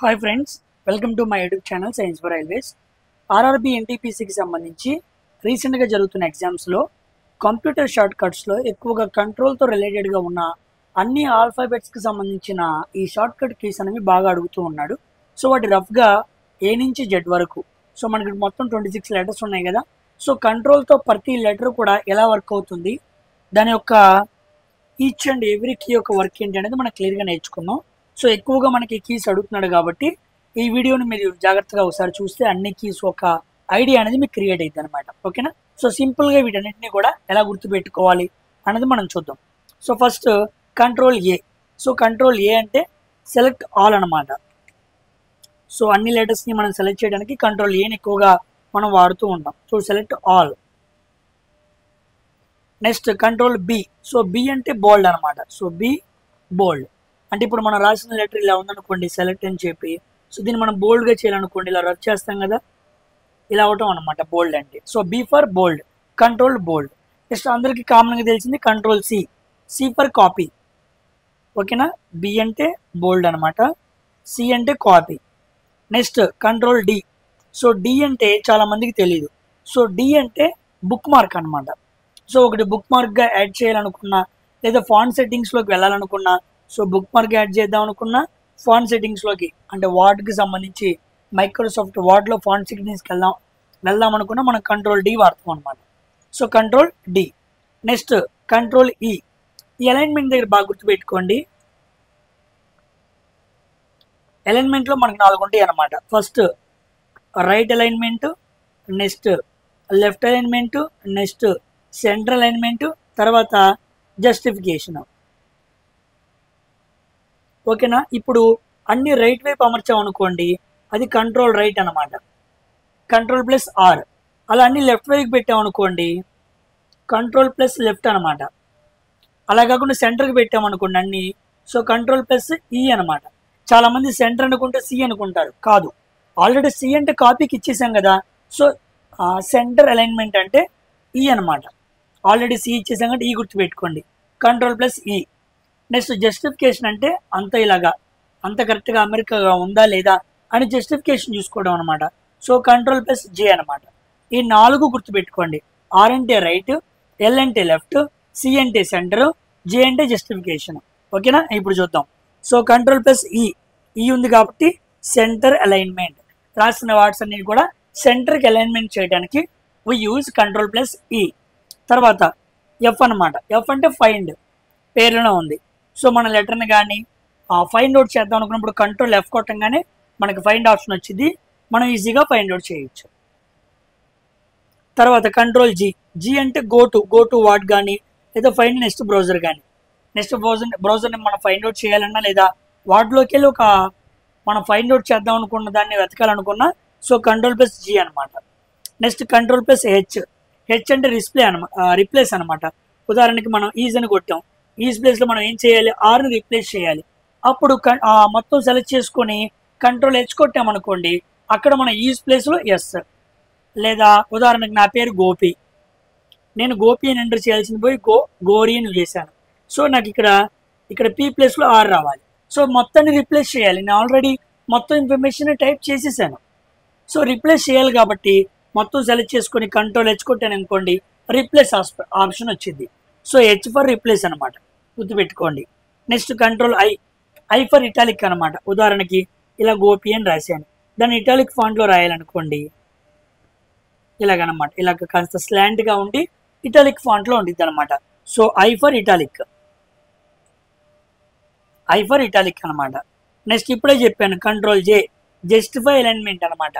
Hi friends, welcome to my YouTube channel science for railways. RRB ఎన్టీపీసీకి సంబంధించి రీసెంట్గా జరుగుతున్న ఎగ్జామ్స్లో కంప్యూటర్ షార్ట్ కట్స్లో ఎక్కువగా కంట్రోల్తో రిలేటెడ్గా ఉన్న అన్ని ఆల్ఫాబెట్స్కి సంబంధించిన ఈ షార్ట్ కట్ కీస్ అనేవి బాగా అడుగుతూ ఉన్నాడు. సో వాటి రఫ్గా ఏ నుంచి జెడ్ వరకు, సో మనకి మొత్తం 26 లెటర్స్ ఉన్నాయి కదా. సో కంట్రోల్తో ప్రతి లెటర్ కూడా ఎలా వర్క్ అవుతుంది, దాని యొక్క ఈచ్ అండ్ ఎవ్రీ కీ యొక్క వర్క్ ఏంటి అనేది మనం క్లియర్గా నేర్చుకున్నాం. సో ఎక్కువగా మనకి కీస్ అడుగుతున్నాడు కాబట్టి ఈ వీడియోని మీరు జాగ్రత్తగా ఒకసారి చూస్తే అన్ని కీస్ ఒక ఐడియా అనేది మీకు క్రియేట్ అవుతుంది అనమాట. ఓకేనా? సో సింపుల్గా వీటన్నిటిని కూడా ఎలా గుర్తుపెట్టుకోవాలి అనేది మనం చూద్దాం. So first control A. So control A అంటే సెలెక్ట్ ఆల్ అనమాట. సో అన్ని లెటర్స్ని మనం సెలెక్ట్ చేయడానికి కంట్రోల్ ఏని ఎక్కువగా మనం వాడుతూ ఉంటాం. So select all. Next control B. So B అంటే బోల్డ్ అనమాట. సో బి బోల్డ్ అంటే ఇప్పుడు మనం రాసిన లెటర్ ఇలా ఉందనుకోండి, సెలెక్ట్ అని చెప్పి, సో దీన్ని మనం బోల్డ్గా చేయాలనుకోండి, ఇలా రబ్ చేస్తాం కదా, ఇలా అవటం అనమాట బోల్డ్ అంటే. So B for bold, control bold. Next అందరికీ కామన్గా తెలిసింది control C. C for copy. ఓకేనా? బి అంటే బోల్డ్ అనమాట, సి అంటే copy. Next control D. So D అంటే చాలా మందికి తెలియదు. సో డి అంటే బుక్ మార్క్ అనమాట. సో ఒకటి బుక్ మార్క్గా యాడ్ చేయాలనుకున్నా, లేదా ఫాంట్ సెట్టింగ్స్లోకి వెళ్ళాలనుకున్నా, సో బుక్ మార్క్ యాడ్ చేద్దాం అనుకున్నా, ఫాంట్ సెట్టింగ్స్లోకి అంటే వార్డ్కి సంబంధించి మైక్రోసాఫ్ట్ వార్డ్లో ఫాంట్ సెట్టింగ్స్కి వెళ్దాం అనుకున్నా మనం కంట్రోల్ డి వాడతాం అనమాట. So control D. Next control E. E alignment దగ్గర బాగా గుర్తుపెట్టుకోండి. అలైన్మెంట్లో మనకి 4 ఉంటాయి అనమాట. First right alignment, next left alignment, next centre alignment, తర్వాత జస్టిఫికేషన్. ఓకేనా? ఇప్పుడు అన్ని రైట్ వైపు అమర్చాం అనుకోండి, అది కంట్రోల్ రైట్ అనమాట, కంట్రోల్ ప్లస్ ఆర్. అలా అన్ని లెఫ్ట్ వైపు పెట్టాం అనుకోండి, కంట్రోల్ ప్లస్ లెఫ్ట్ అనమాట. అలా కాకుండా సెంటర్కి పెట్టామనుకోండి అన్ని, సో కంట్రోల్ ప్లస్ ఈ అనమాట. చాలామంది సెంటర్ అనుకుంటే సి అనుకుంటారు, కాదు. ఆల్రెడీ సి అంటే కాపీకి ఇచ్చేసాం కదా, సో సెంటర్ అలైన్మెంట్ అంటే ఈ అనమాట. ఆల్రెడీ సి ఇచ్చేసాం కాబట్టి ఈ గుర్తుపెట్టుకోండి, కంట్రోల్ ప్లస్ ఈ. నెక్స్ట్ జస్టిఫికేషన్ అంటే అంత కరెక్ట్గా అమెరికాగా ఉందా లేదా అని జస్టిఫికేషన్ చూసుకోవడం అనమాట. సో కంట్రోల్ ప్లస్ జే అనమాట. ఈ 4 గుర్తుపెట్టుకోండి. ఆర్ అంటే రైట్, ఎల్ అంటే లెఫ్ట్, సి అంటే సెంటర్, జే అంటే జస్టిఫికేషన్. ఓకేనా? ఇప్పుడు చూద్దాం. సో కంట్రోల్ ప్లస్ ఈ ఉంది కాబట్టి సెంటర్ అలైన్మెంట్. రాసిన వర్డ్స్ అన్ని కూడా సెంటర్కి అలైన్మెంట్ చేయడానికి వి యూజ్ కంట్రోల్ ప్లస్ ఈ. తర్వాత ఎఫ్ అనమాట. ఎఫ్ అంటే ఫైండ్, పేరులోనే ఉంది. సో మన లెటర్ని కానీ ఫైండ్ అవుట్ చేద్దాం అనుకున్నప్పుడు కంట్రోల్ ఎఫ్ కొట్టంగానే మనకి ఫైండ్ ఆప్షన్ వచ్చింది, మనం ఈజీగా ఫైండ్ అవుట్ చేయొచ్చు. తర్వాత కంట్రోల్ జీ. జీ అంటే గో టు వాట్ కానీ, లేదా ఫైండ్ నెక్స్ట్ బ్రౌజర్ కానీ. నెక్స్ట్ బ్రౌజర్ని మనం ఫైండ్ అవుట్ చేయాలన్నా, లేదా వాటిలోకి వెళ్ళి మనం ఫైండ్ అవుట్ చేద్దాం అనుకున్న దాన్ని వెతకాలనుకున్నా, సో కంట్రోల్ ప్లస్ జీ అనమాట. Next control plus H. H అంటే రిప్లేస్ అనమాట. ఉదాహరణకి మనం ఈజ్ అని కొట్టాం, ఈజ్ ప్లేస్లో మనం ఏం చేయాలి, ఆర్ని రీప్లేస్ చేయాలి. అప్పుడు మొత్తం సెలెక్ట్ చేసుకొని కంట్రోల్ హెచ్ కొట్టామనుకోండి, అక్కడ మన ఈజ్ ప్లేస్లో ఎస్. లేదా ఉదాహరణకి నా పేరు గోపి, నేను గోపి అని ఎంటర్ చేయాల్సింది పోయి గోరి అని చేశాను. సో నాకు ఇక్కడ పీ ప్లేస్లో ఆర్ రావాలి. సో మొత్తాన్ని రీప్లేస్ చేయాలి. నేను ఆల్రెడీ మొత్తం ఇన్ఫర్మేషన్ టైప్ చేసేసాను. సో రీప్లేస్ చేయాలి కాబట్టి మొత్తం సెలెక్ట్ చేసుకొని కంట్రోల్ హెచ్ కొట్టాను అనుకోండి, రీప్లేస్ ఆప్షన్ వచ్చింది. సో హెచ్ ఫర్ రీప్లేస్ అనమాట, గుర్తుపెట్టుకోండి. Next control I for italic అనమాట. ఉదాహరణకి ఇలా గోపి అని రాశాను, దాన్ని ఇటాలిక్ ఫాంట్లో రాయాలనుకోండి, ఇలాగనమాట. ఇలాగ కాస్త స్లాంట్గా ఉండి ఇటాలిక్ ఫాంట్లో ఉండిద్ది అనమాట. సో ఐ ఫర్ ఇటాలిక్ అనమాట. నెక్స్ట్ ఇప్పుడే చెప్పాను కంట్రోల్ జే, జస్టిఫై అలైన్మెంట్ అనమాట.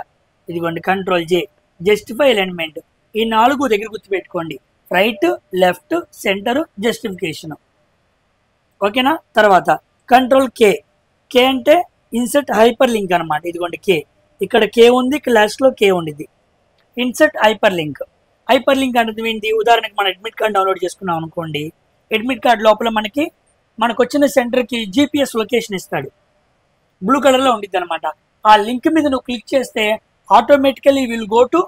ఇదిగోండి కంట్రోల్ జే, జస్టిఫై అలైన్మెంట్. ఈ 4 దగ్గర గుర్తుపెట్టుకోండి, రైట్, లెఫ్ట్, సెంటర్, జస్టిఫికేషన్. ఓకేనా? తర్వాత కంట్రోల్ కే. కే అంటే ఇన్సర్ట్ హైపర్ లింక్ అనమాట. ఇదిగోండి కే, ఇక్కడ కే ఉంది, లాస్ట్లో కే ఉండిద్ది. Insert hyper link. Hyper link అనేది ఏంటి? ఉదాహరణకి మనం అడ్మిట్ కార్డ్ డౌన్లోడ్ చేసుకున్నాం అనుకోండి, అడ్మిట్ కార్డ్ లోపల మనకు వచ్చిన సెంటర్కి జీపీఎస్ లొకేషన్ ఇస్తాడు, బ్లూ కలర్లో ఉండిద్ది అనమాట. ఆ లింక్ మీద నువ్వు క్లిక్ చేస్తే ఆటోమేటికలీ విల్ గో టు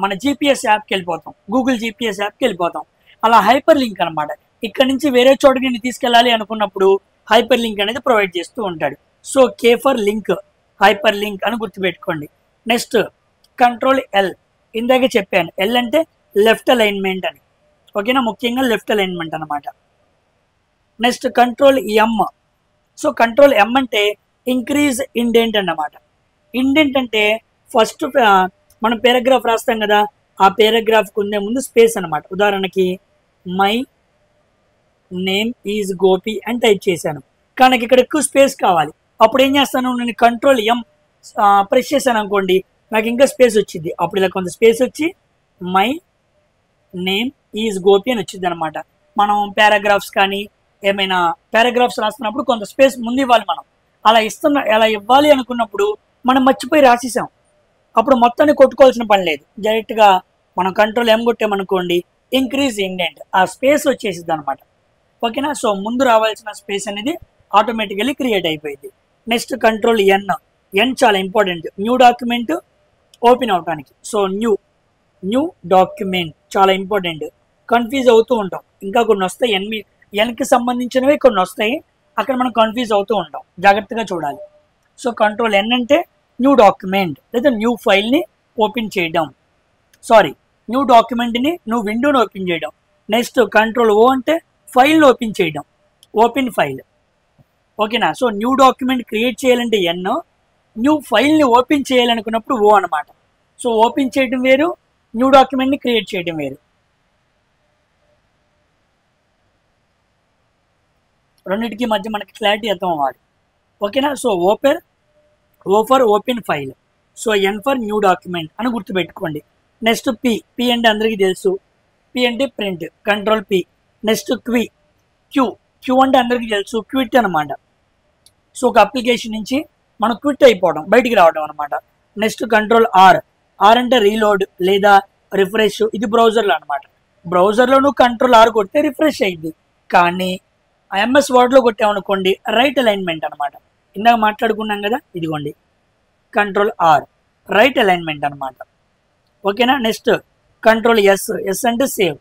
మన జీపీఎస్ యాప్కి వెళ్ళిపోతాం, గూగుల్ జీపీఎస్ యాప్కి వెళ్ళిపోతాం. అలా హైపర్ లింక్ అనమాట. ఇక్కడ నుంచి వేరే చోటుకి తీసుకెళ్ళాలి అనుకున్నప్పుడు హైపర్ లింక్ అనేది ప్రొవైడ్ చేస్తూ ఉంటాడు. So K for link, hyper link అని గుర్తుపెట్టుకోండి. నెక్స్ట్ కంట్రోల్ ఎల్, ఇందాకే చెప్పాను ఎల్ అంటే లెఫ్ట్ అలైన్మెంట్ అని, ఓకేనా, ముఖ్యంగా లెఫ్ట్ అలైన్మెంట్ అనమాట. నెక్స్ట్ కంట్రోల్ ఎం. సో కంట్రోల్ ఎం అంటే ఇంక్రీజ్ ఇండెంట్ అన్నమాట. ఇండెంట్ అంటే ఫస్ట్ మనం పేరాగ్రాఫ్ రాస్తాం కదా, ఆ పేరాగ్రాఫ్ ఉండే ముందు స్పేస్ అనమాట. ఉదాహరణకి మై నేమ్ ఈజ్ గోపి అని టైప్ చేశాను, కానీ నాకు ఇక్కడ ఎక్కువ స్పేస్ కావాలి. అప్పుడు ఏం చేస్తాను, నేను కంట్రోల్ ఎం ప్రెస్ చేశాను అనుకోండి, నాకు ఇంకా స్పేస్ వచ్చింది. అప్పుడు ఇలా కొంత స్పేస్ వచ్చి మై నేమ్ ఈజ్ గోపి అని వచ్చింది అనమాట. మనం పారాగ్రాఫ్స్ కానీ ఏమైనా పారాగ్రాఫ్స్ రాస్తున్నప్పుడు కొంత స్పేస్ ముందు ఇవ్వాలి. మనం అలా ఇవ్వాలి అనుకున్నప్పుడు మనం మర్చిపోయి రాసేసాం, అప్పుడు మొత్తాన్ని కొట్టుకోవాల్సిన పని లేదు. డైరెక్ట్గా మనం కంట్రోల్ ఎం కొట్టామనుకోండి, ఇంక్రీజ్ ఇండెంట్, ఆ స్పేస్ వచ్చేసిద్ది అనమాట. ఓకేనా. సో ముందు రావాల్సిన స్పేస్ అనేది ఆటోమేటికలీ క్రియేట్ అయిపోయింది. Next control N. ఎన్ చాలా ఇంపార్టెంట్ న్యూ డాక్యుమెంట్ ఓపెన్ అవడానికి. సో న్యూ డాక్యుమెంట్ చాలా ఇంపార్టెంట్. కన్ఫ్యూజ్ అవుతూ ఉంటాం, ఇంకా కొన్ని వస్తాయి ఎన్కి సంబంధించినవి కొన్ని వస్తాయి, అక్కడ మనం కన్ఫ్యూజ్ అవుతూ ఉంటాం, జాగ్రత్తగా చూడాలి. సో కంట్రోల్ ఎన్ అంటే న్యూ డాక్యుమెంట్ లేదా న్యూ ఫైల్ని ఓపెన్ చేయడం, న్యూ డాక్యుమెంట్ని న్యూ విండోని ఓపెన్ చేయడం. నెక్స్ట్ కంట్రోల్ ఓ అంటే ఫైల్ని ఓపెన్ చేయడం, ఓపెన్ ఫైల్, ఓకేనా. సో న్యూ డాక్యుమెంట్ క్రియేట్ చేయాలంటే ఎన్, న్యూ ఫైల్ని ఓపెన్ చేయాలనుకున్నప్పుడు ఓ అనమాట. సో ఓపెన్ చేయడం వేరు, న్యూ డాక్యుమెంట్ని క్రియేట్ చేయడం వేరు, రెండింటికి మధ్య మనకి క్లారిటీ అర్థం అవ్వాలి, ఓకేనా. So O for open file, so N for new document అని గుర్తుపెట్టుకోండి. నెక్స్ట్ పి అంటే అందరికీ తెలుసు, పి అంటే print, control P. Next Q అంటే అందరికీ తెలుసు, క్విట్ అనమాట. సో ఒక అప్లికేషన్ నుంచి మనం క్విట్ అయిపోవడం, బయటికి రావడం అనమాట. నెక్స్ట్ కంట్రోల్ ఆర్ అంటే రీలోడ్ లేదా రిఫ్రెష్, ఇది బ్రౌజర్లో అనమాట. బ్రౌజర్లో నువ్వు కంట్రోల్ ఆర్ కొడితే రిఫ్రెష్ అయ్యింది, కానీ ఎంఎస్ వర్డ్లో కొట్టామనుకోండి రైట్ అలైన్మెంట్ అనమాట. ఇందాక మాట్లాడుకున్నాం కదా, ఇదిగోండి కంట్రోల్ ఆర్, రైట్ అలైన్మెంట్ అనమాట, ఓకేనా. నెక్స్ట్ కంట్రోల్ ఎస్ అంటే సేవ్,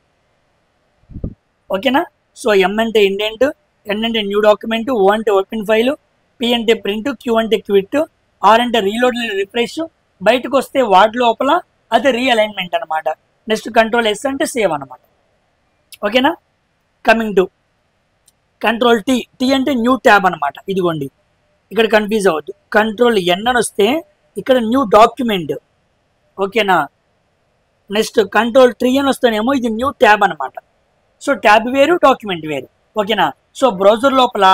ఓకేనా. సో ఎం అంటే ఇండెంట్, ఎన్ అంటే న్యూ డాక్యుమెంట్, ఓ అంటే ఓపెన్ ఫైల్, పి అంటే ప్రింట్, క్యూ అంటే క్విట్, ఆర్ అంటే రీలోడ్ రిఫ్రెష్, బయటకు వస్తే వార్డ్ లోపల అది రీఅలైన్మెంట్ అనమాట. నెక్స్ట్ కంట్రోల్ ఎస్ అంటే సేవ్ అనమాట, ఓకేనా. కమింగ్ టు కంట్రోల్ టీ అంటే న్యూ ట్యాబ్ అనమాట. ఇదిగోండి ఇక్కడ కన్ఫ్యూజ్ అవ్వద్దు, కంట్రోల్ ఎన్ అని వస్తే ఇక్కడ న్యూ డాక్యుమెంట్, ఓకేనా. నెక్స్ట్ కంట్రోల్ 3 అని వస్తేనేమో ఇది న్యూ ట్యాబ్ అనమాట. సో ట్యాబ్ వేరు, డాక్యుమెంట్ వేరు, ఓకేనా. సో బ్రౌజర్ లోపల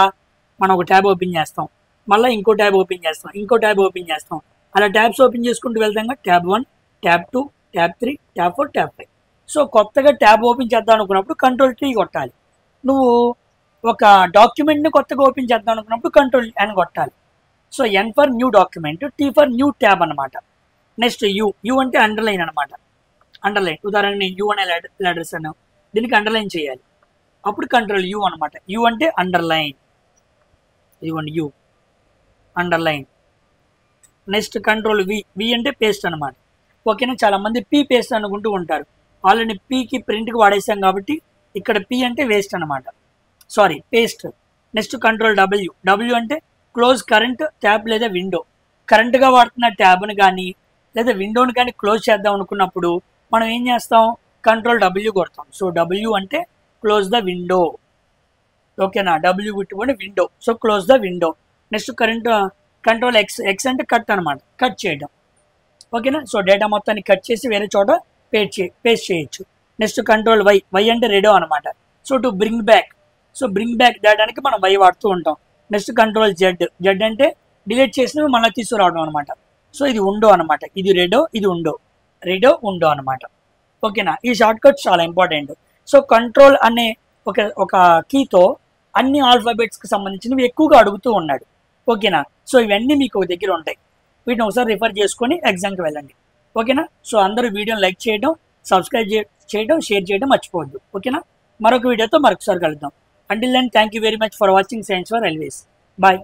మనం ఒక ట్యాబ్ ఓపెన్ చేస్తాం, మళ్ళీ ఇంకో ట్యాబ్ ఓపెన్ చేస్తాం, ఇంకో ట్యాబ్ ఓపెన్ చేస్తాం, అలా ట్యాబ్స్ ఓపెన్ చేసుకుంటూ వెళ్తాం. Tab 1, tab 2, tab 3, tab 4, tab 5. So కొత్తగా ట్యాబ్ ఓపెన్ చేద్దాం అనుకున్నప్పుడు కంట్రోల్ 3 కొట్టాలి. నువ్వు ఒక డాక్యుమెంట్ని కొత్తగా ఓపెన్ చేద్దాం అనుకున్నప్పుడు కంట్రోల్ ఎన్ కొట్టాలి. So N for new document, T for new tab అనమాట. నెక్స్ట్ యూ అంటే అండర్లైన్ అనమాట. అండర్లైన్, ఉదాహరణ యూ అనే లెటర్స్ అన్నాం, దీనికి అండర్లైన్ చేయాలి, అప్పుడు కంట్రోల్ యూ అనమాట. యూ అంటే అండర్లైన్, ఇదిగోండి U underline. Next control V అంటే పేస్ట్ అనమాట, ఓకేనా. చాలా మంది పీ పేస్ట్ అనుకుంటూ ఉంటారు, ఆల్రెడీ పీకి ప్రింట్కి వాడేసాం కాబట్టి ఇక్కడ పీ అంటే వేస్ట్ అనమాట, పేస్ట్. నెక్స్ట్ కంట్రోల్ డబ్ల్యూ అంటే క్లోజ్ కరెంట్ ట్యాబ్ లేదా విండో. కరెంట్గా వాడుతున్న ట్యాబ్ని కానీ లేదా విండోని కానీ క్లోజ్ చేద్దాం అనుకున్నప్పుడు మనం ఏం చేస్తాం, కంట్రోల్ డబ్ల్యూ కొడతాం. సో డబ్ల్యూ అంటే క్లోజ్ ద విండో, ఓకేనా. డబ్ల్యూ పెట్టుకొని window, so close the window. Next control X అంటే కట్ అనమాట, కట్ చేయడం, ఓకేనా. సో డేటా మొత్తాన్ని కట్ చేసి వేరే చోట పేస్ట్ చేయొచ్చు. నెక్స్ట్ కంట్రోల్ వై అంటే రెడో అనమాట. So to bring back, so bring back డేటానికి మనం వై వాడుతూ ఉంటాం. నెక్స్ట్ కంట్రోల్ జెడ్ అంటే డిలీట్ చేసినవి మళ్ళీ తీసుకురావడం అనమాట. సో ఇది ఉండో అనమాట, ఇది ఇది రెడో ఉండో అనమాట, ఓకేనా. ఈ షార్ట్ కట్స్ చాలా ఇంపార్టెంట్. సో కంట్రోల్ అనే ఒక కీతో అన్ని ఆల్ఫాబెట్స్కి సంబంధించినవి ఎక్కువగా అడుగుతూ ఉన్నాడు, ఓకేనా. సో ఇవన్నీ మీకు ఒక దగ్గర ఉంటాయి, వీటిని ఒకసారి రిఫర్ చేసుకొని ఎగ్జామ్కి వెళ్ళండి, ఓకేనా. సో అందరూ వీడియోని లైక్ చేయడం, సబ్స్క్రైబ్ చేయడం, షేర్ చేయడం మర్చిపోవద్దు, ఓకేనా. మరొక వీడియోతో మరొకసారి కలుద్దాం. Until then, thank you very much for watching Science for Railways. Bye.